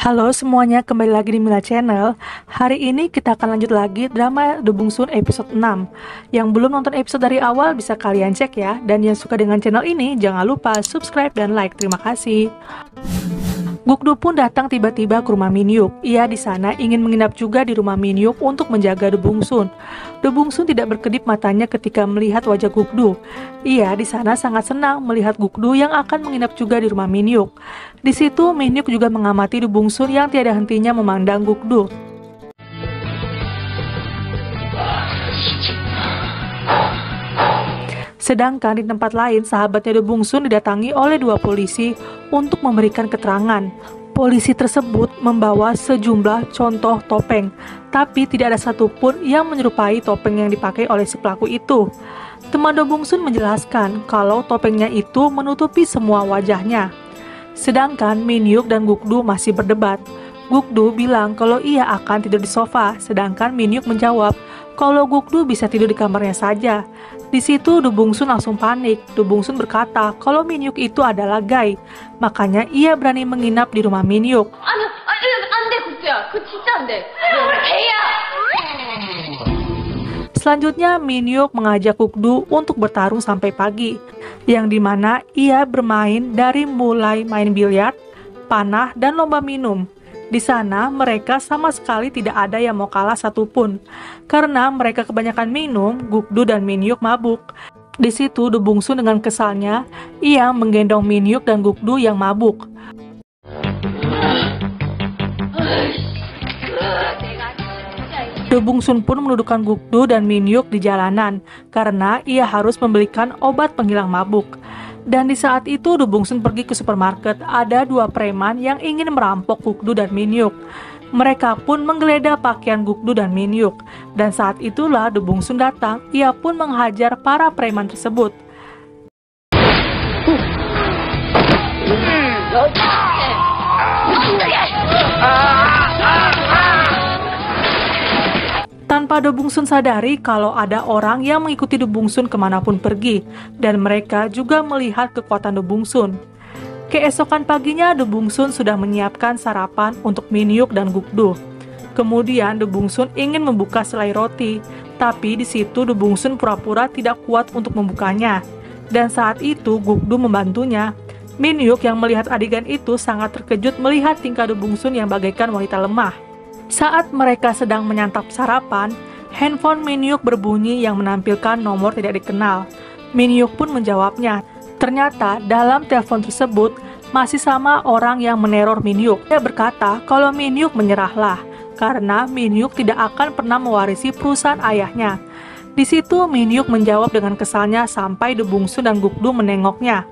Halo semuanya, kembali lagi di Mila Channel. Hari ini kita akan lanjut lagi drama The Bungsun episode 6. Yang belum nonton episode dari awal bisa kalian cek ya. Dan yang suka dengan channel ini, jangan lupa subscribe dan like. Terima kasih. Gukdu pun datang tiba-tiba ke rumah Min-hyuk. Ia di sana ingin menginap juga di rumah Min-hyuk untuk menjaga The Bungsun. The Bungsun tidak berkedip matanya ketika melihat wajah Gukdu. Ia di sana sangat senang melihat Gukdu yang akan menginap juga di rumah Min-hyuk. Di situ Min-hyuk juga mengamati The Bungsun yang tiada hentinya memandang Gukdu. Sedangkan di tempat lain, sahabatnya The Bungsun didatangi oleh dua polisi untuk memberikan keterangan. Polisi tersebut membawa sejumlah contoh topeng, tapi tidak ada satupun yang menyerupai topeng yang dipakai oleh si pelaku itu. Teman The Bungsun menjelaskan kalau topengnya itu menutupi semua wajahnya. Sedangkan Min-hyuk dan Gukdu masih berdebat. Gukdu bilang kalau ia akan tidur di sofa, sedangkan Min-hyuk menjawab kalau Gukdu bisa tidur di kamarnya saja. Di situ The Bungsun langsung panik. The Bungsun berkata kalau Min-hyuk itu adalah gay, makanya ia berani menginap di rumah Min-hyuk. Selanjutnya Min-hyuk mengajak Gukdu untuk bertarung sampai pagi, yang dimana ia bermain dari mulai main biliar, panah, dan lomba minum. Di sana mereka sama sekali tidak ada yang mau kalah satupun. Karena mereka kebanyakan minum, Gukdu dan Min-hyuk mabuk. Di situ The Bungsun dengan kesalnya, ia menggendong Min-hyuk dan Gukdu yang mabuk. The Bungsun pun menudukkan Gukdu dan Min-hyuk di jalanan karena ia harus membelikan obat penghilang mabuk. Dan di saat itu The Bungsun pergi ke supermarket, ada dua preman yang ingin merampok Gukdu dan Min-hyuk. Mereka pun menggeledah pakaian Gukdu dan Min-hyuk. Dan saat itulah The Bungsun datang, ia pun menghajar para preman tersebut. Tanpa The Bungsun sadari kalau ada orang yang mengikuti The Bungsun kemanapun pergi, dan mereka juga melihat kekuatan The Bungsun. Keesokan paginya The Bungsun sudah menyiapkan sarapan untuk Min-hyuk dan Gukdu. Kemudian The Bungsun ingin membuka selai roti, tapi di situ The Bungsun pura-pura tidak kuat untuk membukanya. Dan saat itu Gukdu membantunya. Min-hyuk yang melihat adegan itu sangat terkejut melihat tingkah The Bungsun yang bagaikan wanita lemah. Saat mereka sedang menyantap sarapan, handphone Min-hyuk berbunyi yang menampilkan nomor tidak dikenal. Min-hyuk pun menjawabnya. Ternyata dalam telepon tersebut masih sama orang yang meneror Min-hyuk. Dia berkata kalau Min-hyuk menyerahlah, karena Min-hyuk tidak akan pernah mewarisi perusahaan ayahnya. Di situ Min-hyuk menjawab dengan kesalnya sampai The Bungsun dan Gukdu menengoknya.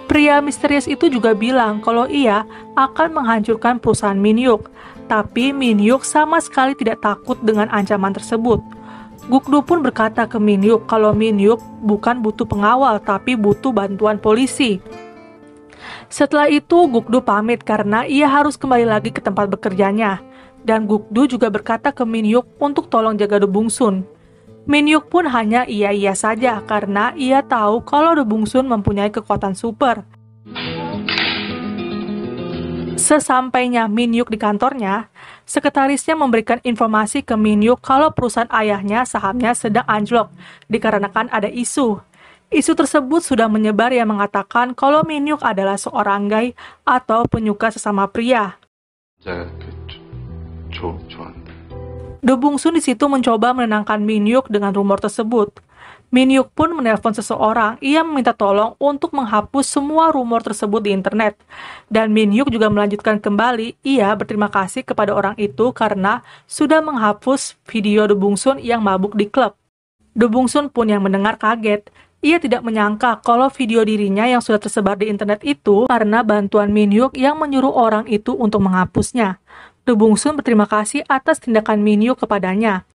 Pria misterius itu juga bilang kalau ia akan menghancurkan perusahaan Min-hyuk. Tapi Min-hyuk sama sekali tidak takut dengan ancaman tersebut. Gukdu pun berkata ke Min-hyuk kalau Min-hyuk bukan butuh pengawal tapi butuh bantuan polisi. Setelah itu Gukdu pamit karena ia harus kembali lagi ke tempat bekerjanya. Dan Gukdu juga berkata ke Min-hyuk untuk tolong jaga The Bungsun. Min-hyuk pun hanya iya-iya saja karena ia tahu kalau The Bungsun mempunyai kekuatan super. Sesampainya Min-hyuk di kantornya, sekretarisnya memberikan informasi ke Min-hyuk kalau perusahaan ayahnya sahamnya sedang anjlok dikarenakan ada isu. Isu tersebut sudah menyebar yang mengatakan kalau Min-hyuk adalah seorang gay atau penyuka sesama pria. The Bungsun di situ mencoba menenangkan Min-hyuk dengan rumor tersebut. Min-hyuk pun menelpon seseorang, ia meminta tolong untuk menghapus semua rumor tersebut di internet. Dan Min-hyuk juga melanjutkan kembali, ia berterima kasih kepada orang itu karena sudah menghapus video The Bungsun yang mabuk di klub. The Bungsun pun yang mendengar kaget. Ia tidak menyangka kalau video dirinya yang sudah tersebar di internet itu karena bantuan Min-hyuk yang menyuruh orang itu untuk menghapusnya. The Bungsun berterima kasih atas tindakan Min-hyuk kepadanya.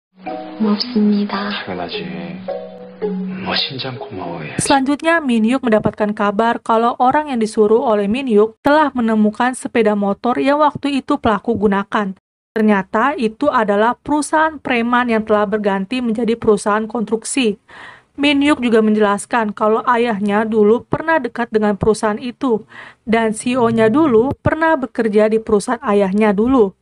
Selanjutnya Min-hyuk mendapatkan kabar kalau orang yang disuruh oleh Min-hyuk telah menemukan sepeda motor yang waktu itu pelaku gunakan. Ternyata itu adalah perusahaan preman yang telah berganti menjadi perusahaan konstruksi. Min Hyuk juga menjelaskan kalau ayahnya dulu pernah dekat dengan perusahaan itu, dan CEO-nya dulu pernah bekerja di perusahaan ayahnya dulu.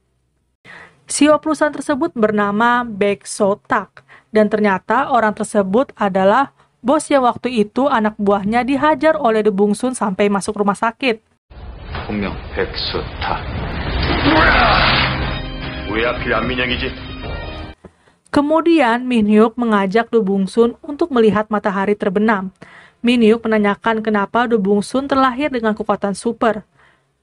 CEO perusahaan tersebut bernama Baek So Tak, dan ternyata orang tersebut adalah bos yang waktu itu anak buahnya dihajar oleh Do Bung Sun sampai masuk rumah sakit. 본명 백수타. 왜 하필 안민영이지? Kemudian Min Hyuk mengajak Do Bung Sun untuk melihat matahari terbenam. Min Hyuk menanyakan kenapa Do Bung Sun terlahir dengan kekuatan super.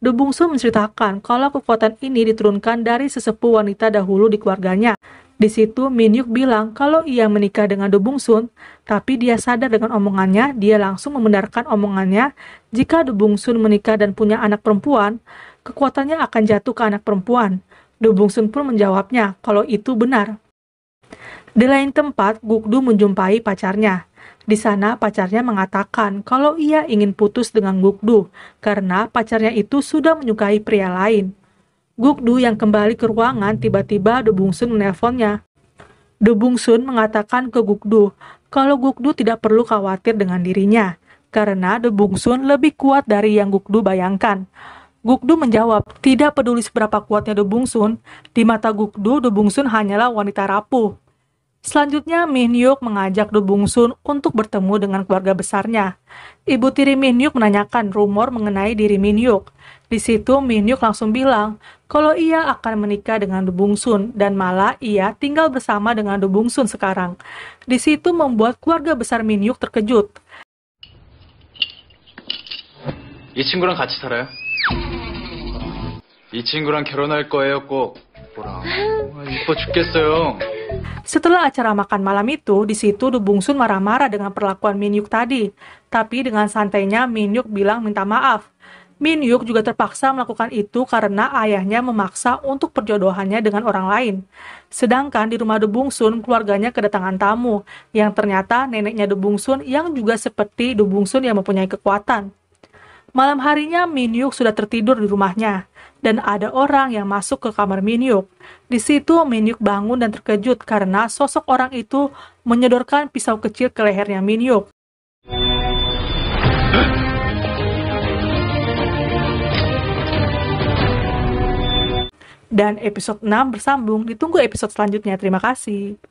Do Bung Sun menceritakan kalau kekuatan ini diturunkan dari sesepuh wanita dahulu di keluarganya. Di situ Min Hyuk bilang kalau ia menikah dengan Do Bung Sun, tapi dia sadar dengan omongannya, dia langsung membenarkan omongannya jika Do Bung Sun menikah dan punya anak perempuan, kekuatannya akan jatuh ke anak perempuan. Do Bung Sun pun menjawabnya kalau itu benar. Di lain tempat, Gukdu menjumpai pacarnya. Di sana pacarnya mengatakan kalau ia ingin putus dengan Gukdu karena pacarnya itu sudah menyukai pria lain. Gukdu yang kembali ke ruangan tiba-tiba Do Bung Sun menelponnya. Do Bung Sun mengatakan ke Gukdu kalau Gukdu tidak perlu khawatir dengan dirinya karena Do Bung Sun lebih kuat dari yang Gukdu bayangkan. Gukdu menjawab, tidak peduli seberapa kuatnya Do Bung Sun, di mata Gukdu, Do Bung Sun hanyalah wanita rapuh. Selanjutnya, Min Hyuk mengajak Do Bung Sun untuk bertemu dengan keluarga besarnya. Ibu tiri Min Hyuk menanyakan rumor mengenai diri Min Hyuk. Di situ Min Hyuk langsung bilang kalau ia akan menikah dengan Do Bung Sun dan malah ia tinggal bersama dengan Do Bung Sun sekarang. Di situ membuat keluarga besar Min Hyuk terkejut. 이 친구랑 같이 살아요? 이 친구랑 결혼할 거예요, 꼭. 뭐라. 이뻐 죽겠어요. Setelah acara makan malam itu, di situ Do Bung Sun marah-marah dengan perlakuan Min Hyuk tadi. Tapi dengan santainya Min Hyuk bilang minta maaf. Min Hyuk juga terpaksa melakukan itu karena ayahnya memaksa untuk perjodohannya dengan orang lain. Sedangkan di rumah Do Bung Sun, keluarganya kedatangan tamu, yang ternyata neneknya Do Bung Sun yang juga seperti Do Bung Sun yang mempunyai kekuatan. Malam harinya Min Hyuk sudah tertidur di rumahnya. Dan ada orang yang masuk ke kamar Min Hyuk. Di situ Min Hyuk bangun dan terkejut karena sosok orang itu menyodorkan pisau kecil ke lehernya Min Hyuk. Dan episode 6 bersambung, ditunggu episode selanjutnya. Terima kasih.